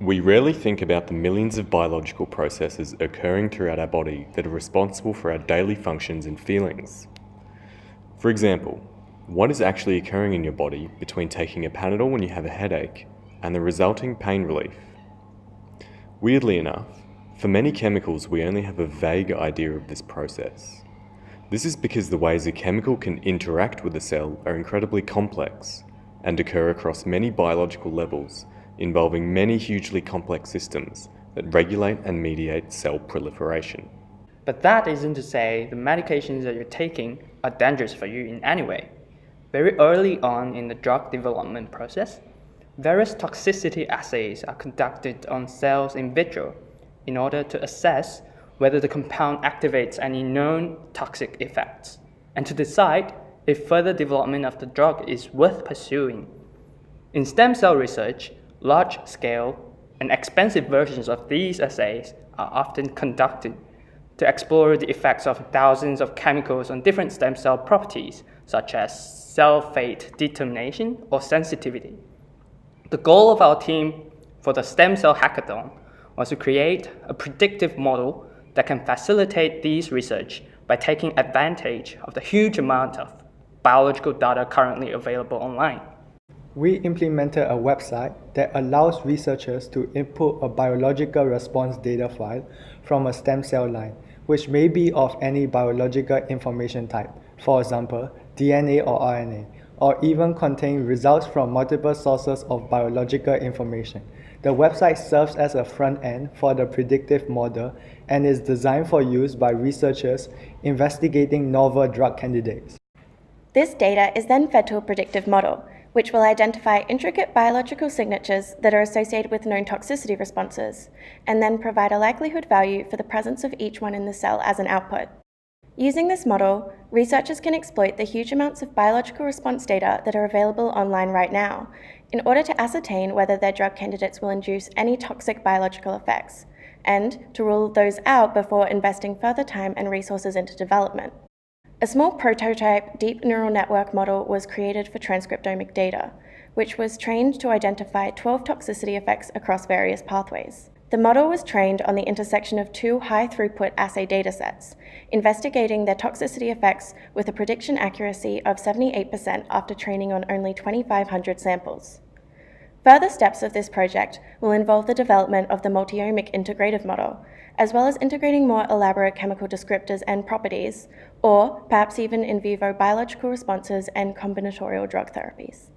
We rarely think about the millions of biological processes occurring throughout our body that are responsible for our daily functions and feelings. For example, what is actually occurring in your body between taking a Panadol when you have a headache and the resulting pain relief? Weirdly enough, for many chemicals we only have a vague idea of this process. This is because the ways a chemical can interact with a cell are incredibly complex and occur across many biological levels, involving many hugely complex systems that regulate and mediate cell proliferation. But that isn't to say the medications that you're taking are dangerous for you in any way. Very early on in the drug development process, various toxicity assays are conducted on cells in vitro in order to assess whether the compound activates any known toxic effects, and to decide if further development of the drug is worth pursuing. In stem cell research, large-scale and expensive versions of these assays are often conducted to explore the effects of thousands of chemicals on different stem cell properties, such as cell fate determination or sensitivity. The goal of our team for the stem cell hackathon was to create a predictive model that can facilitate these research by taking advantage of the huge amount of biological data currently available online. We implemented a website that allows researchers to input a biological response data file from a stem cell line, which may be of any biological information type, for example, DNA or RNA, or even contain results from multiple sources of biological information. The website serves as a front end for the predictive model and is designed for use by researchers investigating novel drug candidates. This data is then fed to a predictive model, which will identify intricate biological signatures that are associated with known toxicity responses, and then provide a likelihood value for the presence of each one in the cell as an output. Using this model, researchers can exploit the huge amounts of biological response data that are available online right now in order to ascertain whether their drug candidates will induce any toxic biological effects, and to rule those out before investing further time and resources into development. A small prototype deep neural network model was created for transcriptomic data, which was trained to identify 12 toxicity effects across various pathways. The model was trained on the intersection of two high-throughput assay datasets, investigating their toxicity effects with a prediction accuracy of 78% after training on only 2,500 samples. Further steps of this project will involve the development of the multi-omic integrative model, as well as integrating more elaborate chemical descriptors and properties, or perhaps even in vivo biological responses and combinatorial drug therapies.